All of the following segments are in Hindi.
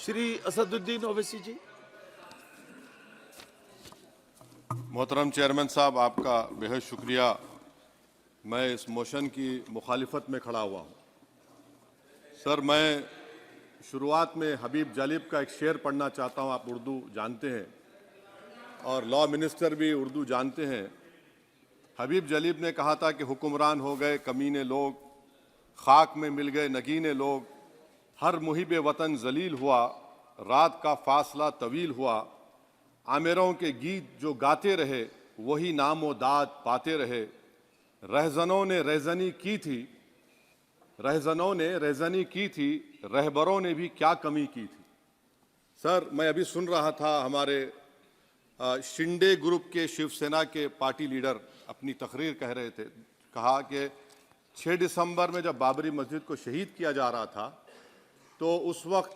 श्री असदुद्दीन ओवैसी जी। मोहतरम चेयरमैन साहब, आपका बेहद शुक्रिया। मैं इस मोशन की मुखालिफत में खड़ा हुआ हूँ। सर, मैं शुरुआत में हबीब जालिब का एक शेर पढ़ना चाहता हूँ। आप उर्दू जानते हैं और लॉ मिनिस्टर भी उर्दू जानते हैं। हबीब जालिब ने कहा था कि हुक्मरान हो गए कमीने लोग, खाक में मिल गए नगीने लोग, हर मुहिब वतन जलील हुआ, रात का फासला तवील हुआ, आमिरों के गीत जो गाते रहे वही नामो दाद पाते रहे, रहजनों ने रेजनी की थी, रहजनों ने रेजनी की थी, रहबरों ने भी क्या कमी की थी। सर, मैं अभी सुन रहा था हमारे शिंदे ग्रुप के शिवसेना के पार्टी लीडर अपनी तकरीर कह रहे थे। कहा कि 6 दिसंबर में जब बाबरी मस्जिद को शहीद किया जा रहा था तो उस वक्त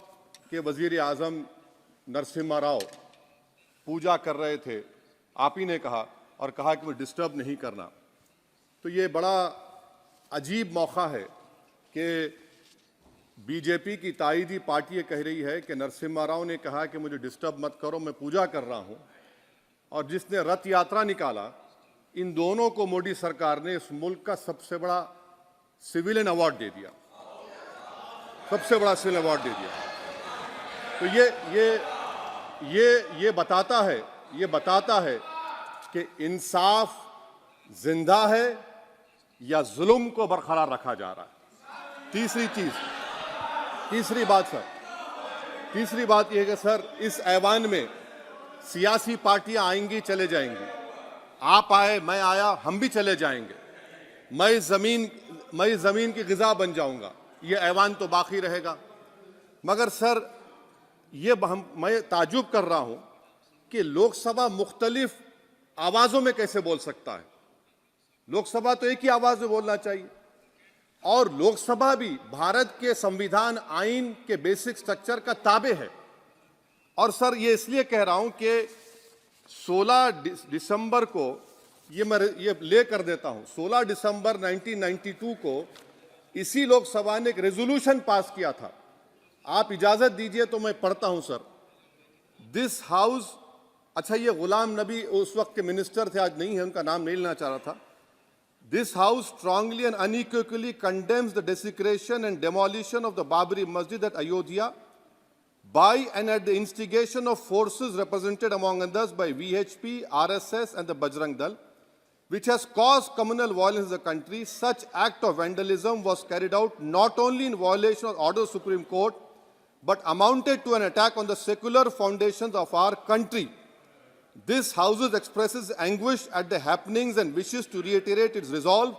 के वजीर आजम नरसिम्हा राव पूजा कर रहे थे, आप ही ने कहा, और कहा कि वो डिस्टर्ब नहीं करना। तो ये बड़ा अजीब मौका है कि बीजेपी की ताईदी पार्टी ये कह रही है कि नरसिम्हा राव ने कहा कि मुझे डिस्टर्ब मत करो, मैं पूजा कर रहा हूं, और जिसने रथ यात्रा निकाला, इन दोनों को मोदी सरकार ने इस मुल्क का सबसे बड़ा सिविलियन अवार्ड दे दिया, सबसे बड़ा सिविलियन अवार्ड दे दिया। तो ये बताता है कि इंसाफ जिंदा है या जुल्म को बरकरार रखा जा रहा है। तीसरी बात यह है कि सर, इस ऐवान में सियासी पार्टियां आएंगी चले जाएंगी, आप आए मैं आया हम भी चले जाएंगे, मैं इस जमीन की गिजा बन जाऊंगा, ये ऐवान तो बाकी रहेगा। मगर सर, मैं ताजुब कर रहा हूं कि लोकसभा मुख्तलिफ आवाजों में कैसे बोल सकता है। लोकसभा तो एक ही आवाज में बोलना चाहिए, और लोकसभा भी भारत के संविधान आइन के बेसिक स्ट्रक्चर का ताबे है। और सर, ये इसलिए कह रहा हूं कि 16 दिसंबर को ये ले कर देता हूं, 16 दिसंबर 1992 को इसी लोकसभा ने एक रेजोल्यूशन पास किया था। आप इजाजत दीजिए तो मैं पढ़ता हूं सर। दिस हाउस, अच्छा, ये गुलाम नबी उस वक्त के मिनिस्टर थे, आज नहीं है, उनका नाम नहीं लेना चाह रहा था। This house strongly and unequivocally condemns the desecration and demolition of the Babri Masjid at Ayodhya by and at the instigation of forces represented among others by VHP, RSS and the Bajrang Dal, which has caused communal violence in the country. Such act of vandalism was carried out not only in violation of order of the Supreme Court, but amounted to an attack on the secular foundations of our country. This House expresses anguish at the happenings and wishes to reiterate its resolve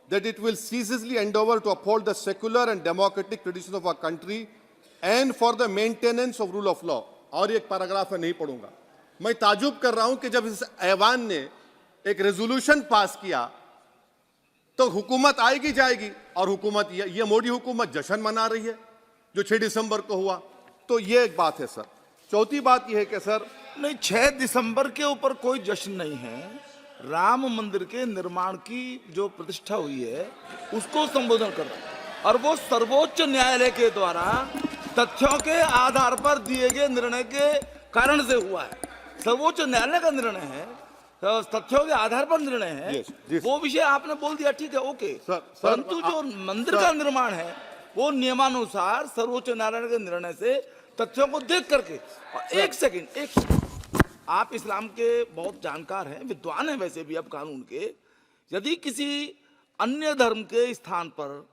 that it will ceaselessly endeavor to uphold the secular and democratic traditions of our country and for the maintenance of rule of law. और एक पैराग्राफ मैं नहीं पढ़ूंगा। मैं ताजुब कर रहा हूं कि जब इस ऐवान ने एक रेजोल्यूशन पास किया तो हुकूमत आएगी जाएगी, और हुकूमत ये मोदी हुकूमत जश्न मना रही है जो 6 दिसंबर को हुआ। तो ये एक बात है सर। चौथी बात यह है कि सर, नहीं, 6 दिसंबर के ऊपर कोई जश्न नहीं है। राम मंदिर के निर्माण की जो प्रतिष्ठा हुई है उसको संबोधन कर रहा है, और वो सर्वोच्च न्यायालय के द्वारा तथ्यों के आधार पर दिए गए निर्णय के कारण से हुआ है। सर्वोच्च न्यायालय का निर्णय है, तथ्यों के आधार पर निर्णय है। वो विषय आपने बोल दिया, ठीक है, ओके। परंतु जो मंदिर का निर्माण है वो नियमानुसार सर्वोच्च न्यायालय के निर्णय से तथ्यों को देख करके। एक सेकंड, आप इस्लाम के बहुत जानकार हैं, विद्वान हैं वैसे भी, अब कानून के, यदि किसी अन्य धर्म के स्थान पर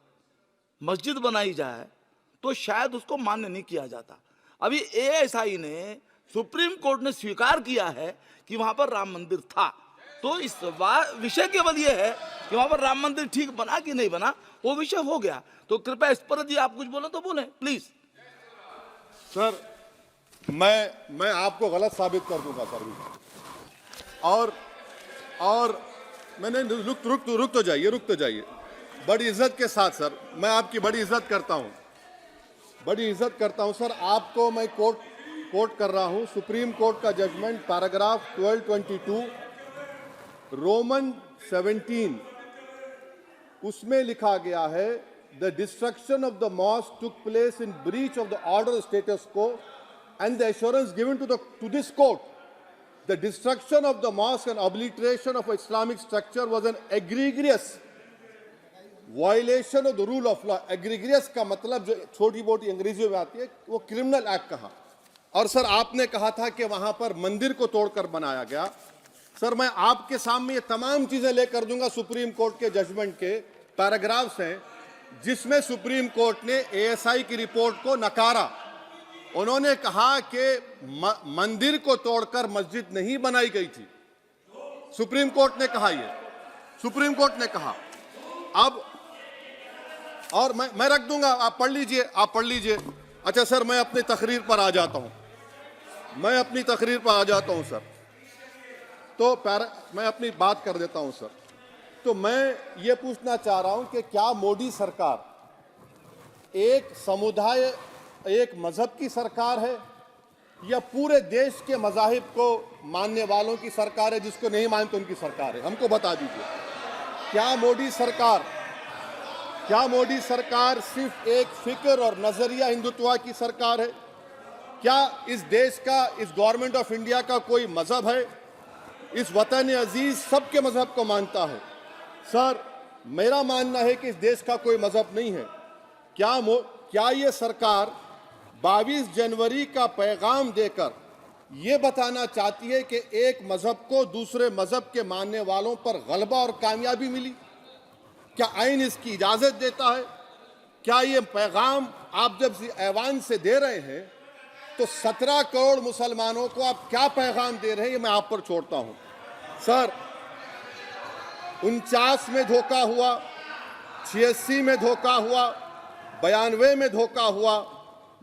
मस्जिद बनाई जाए तो शायद उसको मान्य नहीं किया जाता। अभी एएसआई ने, सुप्रीम कोर्ट ने स्वीकार किया है कि वहां पर राम मंदिर था। तो इस विषय केवल यह है कि वहां पर राम मंदिर ठीक बना कि नहीं बना, वो विषय हो गया। तो कृपया इस पर यदि आप कुछ बोले तो बोलें प्लीज। सर, मैं आपको गलत साबित कर दूंगा सर। और मैंने रुक तो जाइए बड़ी इज्जत के साथ सर, मैं आपकी बड़ी इज्जत करता हूं सर। आपको मैं कोट कर रहा हूं सुप्रीम कोर्ट का जजमेंट, पैराग्राफ 1222 रोमन 17, उसमें लिखा गया है, the destruction of the mosque took place in breach of the order status को and the assurance given to this court, the destruction of the mosque and obliteration of Islamic structure was an egregious violation of the rule of law. Egregious का मतलब जो छोटी मोटी अंग्रेजी में आती है वो क्रिमिनल एक्ट कहा। और सर आपने कहा था कि वहां पर मंदिर को तोड़कर बनाया गया। सर मैं आपके सामने ये तमाम चीजें लेकर दूंगा, सुप्रीम कोर्ट के जजमेंट के पैराग्राफ्स हैं जिसमें सुप्रीम कोर्ट ने एएसआई की रिपोर्ट को नकारा। उन्होंने कहा कि मंदिर को तोड़कर मस्जिद नहीं बनाई गई थी। सुप्रीम कोर्ट ने कहा, ये सुप्रीम कोर्ट ने कहा। अब और मैं रख दूंगा, आप पढ़ लीजिए, आप पढ़ लीजिए। अच्छा सर मैं अपनी तकरीर पर आ जाता हूं, मैं अपनी तकरीर पर आ जाता हूं सर। तो मैं अपनी बात कर देता हूं सर। तो मैं ये पूछना चाह रहा हूं कि क्या मोदी सरकार एक समुदाय, एक मजहब की सरकार है या पूरे देश के मजाहिब को मानने वालों की सरकार है? जिसको नहीं मानते उनकी सरकार है, हमको बता दीजिए। क्या मोदी सरकार सिर्फ एक फिक्र और नजरिया हिंदुत्व की सरकार है? क्या इस देश का, इस गवर्नमेंट ऑफ इंडिया का कोई मजहब है? इस वतन अजीज सबके मजहब को मानता है। सर मेरा मानना है कि इस देश का कोई मजहब नहीं है। क्या ये सरकार 22 जनवरी का पैगाम देकर ये बताना चाहती है कि एक मजहब को दूसरे मजहब के मानने वालों पर गलबा और कामयाबी मिली? क्या आइन इसकी इजाजत देता है? क्या ये पैगाम आप जब ऐवान से दे रहे हैं तो 17 करोड़ मुसलमानों को आप क्या पैगाम दे रहे हैं, ये मैं आप पर छोड़ता हूं। सर 49 में धोखा हुआ, 86 में धोखा हुआ, 92 में धोखा हुआ,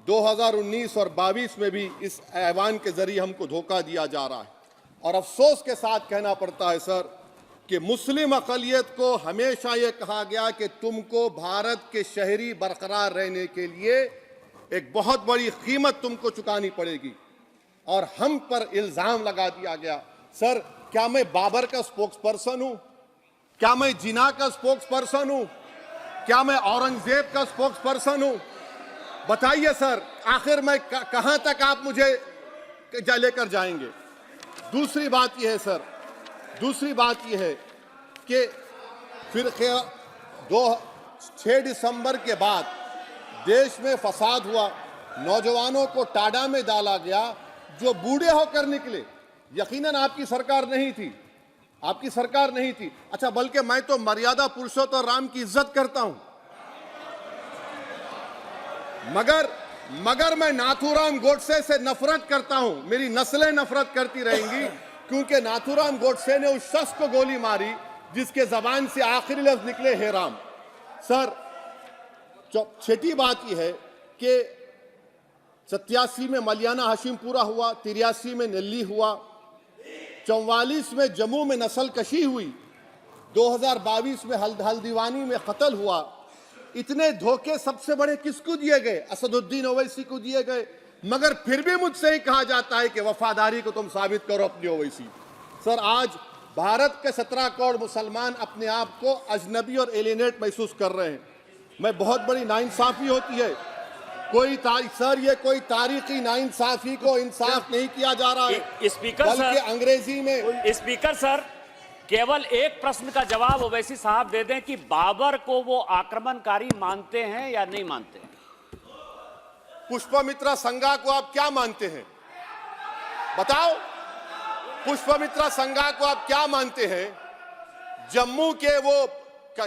2019 और 22 में भी इस ऐवान के जरिए हमको धोखा दिया जा रहा है। और अफसोस के साथ कहना पड़ता है सर कि मुस्लिम अक़लियत को हमेशा ये कहा गया कि तुमको भारत के शहरी बरकरार रहने के लिए एक बहुत बड़ी कीमत तुमको चुकानी पड़ेगी, और हम पर इल्जाम लगा दिया गया। सर क्या मैं बाबर का स्पोक्स पर्सन हूं? क्या मैं जिना का स्पोक्स पर्सन हूं? क्या मैं औरंगजेब का स्पोक्स पर्सन हूं? बताइए सर, आखिर मैं कहां तक आप मुझे लेकर जाएंगे? दूसरी बात यह है सर, दूसरी बात यह है कि फिर 6 दिसंबर के बाद देश में फसाद हुआ, नौजवानों को टाडा में डाला गया जो बूढ़े होकर निकले। यकीनन आपकी सरकार नहीं थी, आपकी सरकार नहीं थी। अच्छा बल्कि मैं तो मर्यादा पुरुषोत्तम राम की इज्जत करता हूं, मगर मैं नाथूराम गोडसे से नफरत करता हूं। मेरी नस्लें नफरत करती रहेंगी क्योंकि नाथूराम गोडसे ने उस शख्स को गोली मारी जिसके जबान से आखिरी लफ्ज निकले हे राम। सर छठी बात यह है कि 87 में मलियाना हाशिमपुरा हुआ, 83 में नेल्ली हुआ, 44 में जम्मू में नस्ल कशी हुई, 2022 में हल्दीवानी में कत्ल हुआ। इतने धोखे सबसे बड़े किसको दिए गए? असदुद्दीन ओवैसी को दिए गए। मगर फिर भी मुझसे ही कहा जाता है कि वफादारी को तुम साबित करो अपनी ओवैसी। सर आज भारत के 17 करोड़ मुसलमान अपने आप को अजनबी और एलिनेट महसूस कर रहे हैं। मैं बहुत बड़ी नाइंसाफी होती है, सर ये कोई तारीखी नाइंसाफी को इंसाफ नहीं किया जा रहा है। स्पीकर बल्कि सर, अंग्रेजी में स्पीकर सर केवल एक प्रश्न का जवाब ओवैसी साहब दे दें कि बाबर को वो आक्रमणकारी मानते हैं या नहीं मानते हैं? पुष्पमित्रा संघा को आप क्या मानते हैं? बताओ, पुष्पमित्रा संघा को आप क्या मानते हैं? जम्मू के वो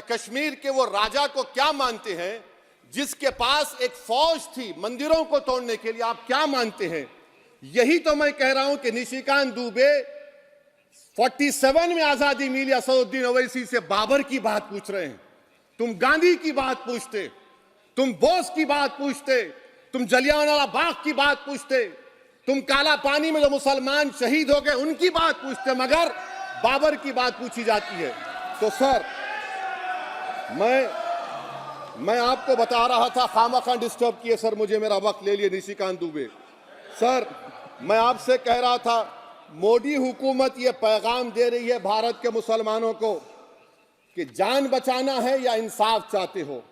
कश्मीर के वो राजा को क्या मानते हैं जिसके पास एक फौज थी मंदिरों को तोड़ने के लिए? आप क्या मानते हैं? यही तो मैं कह रहा हूं कि निशिकांत दुबे 47 में आजादी मिली, असदुद्दीन ओवैसी से बाबर की बात पूछ रहे हैं। तुम गांधी की बात पूछते, तुम बोस की बात पूछते, तुम जलियांवाला बाग की बात पूछते, तुम काला पानी में जो मुसलमान शहीद हो गए उनकी बात पूछते, मगर बाबर की बात पूछी जाती है। तो सर मैं आपको बता रहा था, खामखा डिस्टर्ब किए सर, मुझे मेरा वक्त ले लिए निशिकांत दुबे। सर मैं आपसे कह रहा था मोदी हुकूमत ये पैगाम दे रही है भारत के मुसलमानों को कि जान बचाना है या इंसाफ चाहते हो।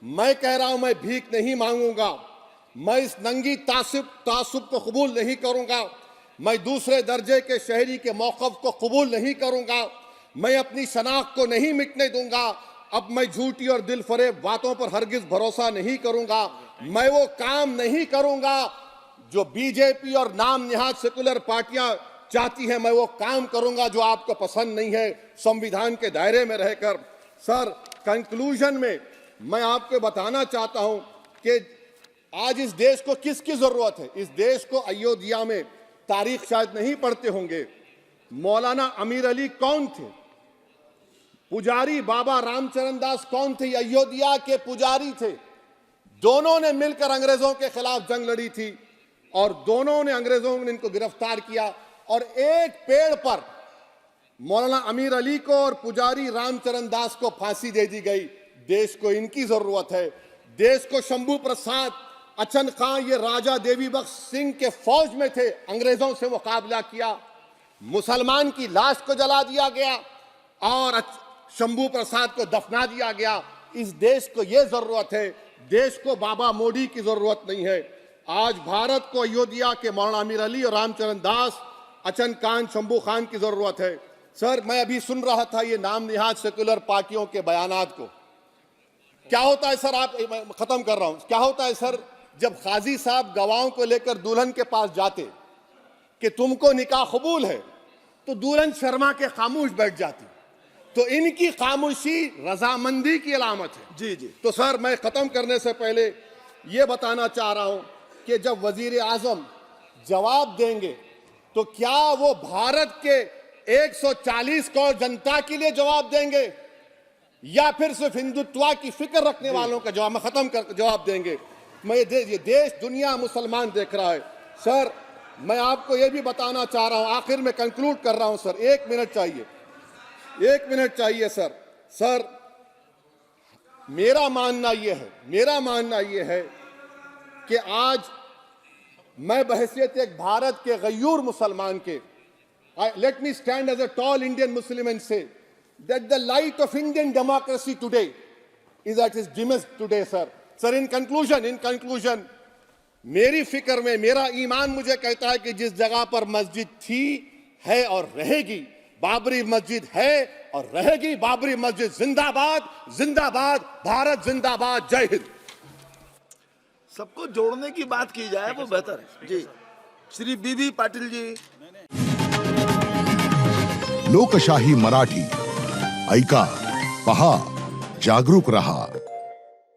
मैं कह रहा हूं मैं भीख नहीं मांगूंगा, मैं इस नंगी तासुब को कबूल नहीं करूंगा। मैं दूसरे दर्जे के शहरी के मौक़िफ़ को कबूल नहीं करूंगा। मैं अपनी शनाख्त को नहीं मिटने दूंगा। अब मैं झूठी और दिल फरेब बातों पर हरगिज भरोसा नहीं करूंगा। मैं वो काम नहीं करूंगा जो बीजेपी और नाम निहाद सेकुलर पार्टियां चाहती हैं। मैं वो काम करूंगा जो आपको पसंद नहीं है, संविधान के दायरे में रहकर। सर, कंक्लूजन में मैं आपको बताना चाहता हूं कि आज इस देश को किसकी जरूरत है। इस देश को अयोध्या में, तारीख शायद नहीं पढ़ते होंगे, मौलाना अमीर अली कौन थे, पुजारी बाबा रामचरण दास कौन थे, अयोध्या के पुजारी थे। दोनों ने मिलकर अंग्रेजों के खिलाफ जंग लड़ी थी और दोनों ने, अंग्रेजों ने इनको गिरफ्तार किया और एक पेड़ पर मौलाना अमीर अली को और पुजारी रामचरण दास को फांसी दे दी गई। देश को इनकी जरूरत है। देश को शंभू प्रसाद, अचन खां, ये राजा देवी बख्श सिंह के फौज में थे, अंग्रेजों से मुकाबला किया। मुसलमान की लाश को जला दिया गया और शंभू प्रसाद को दफना दिया गया। इस देश को यह जरूरत है। देश को बाबा मोदी की जरूरत नहीं है। आज भारत को अयोध्या के मौलाना अमीर अली और रामचरण दास, अचन खान, शंभू खान की जरूरत है। सर, मैं अभी सुन रहा था ये नाम निहाद सेकुलर पार्टियों के बयानात को। क्या होता है सर, मैं खत्म कर रहा हूं, क्या होता है सर, जब काजी साहब गवाहों को लेकर दुल्हन के पास जाते कि तुमको निकाह कबूल है, तो दुल्हन शर्मा के खामोश बैठ जाती। तो इनकी खामोशी रजामंदी की अलामत है। जी जी। तो सर, मैं खत्म करने से पहले ये बताना चाह रहा हूं कि जब वजीर आजम जवाब देंगे तो क्या वो भारत के 140 करोड़ जनता के लिए जवाब देंगे या फिर सिर्फ हिंदुत्व की फिक्र रखने वालों का जवाब, मैं खत्म कर जवाब देंगे। मैं ये देश, दुनिया, मुसलमान देख रहा है। सर, मैं आपको ये भी बताना चाह रहा हूं, आखिर में कंक्लूड कर रहा हूं सर, 1 मिनट चाहिए, 1 मिनट चाहिए सर। सर, मेरा मानना यह है कि आज मैं बहैसियत एक भारत के गयूर मुसलमान के, let me stand as a tall Indian Muslim and say that the light of Indian democracy today is at its dimmest today, sir. Sir, in conclusion, मेरी फिक्र में, मेरा ईमान मुझे कहता है कि जिस जगह पर मस्जिद थी, है और रहेगी, बाबरी मस्जिद है और रहेगी। बाबरी मस्जिद जिंदाबाद, जिंदाबाद, भारत जिंदाबाद, जय हिंद। सबको जोड़ने की बात की जाए वो बेहतर है। जी, श्री बीबी पाटिल जी। लोकशाही मराठी ऐका, पहा, जागरूक रहा।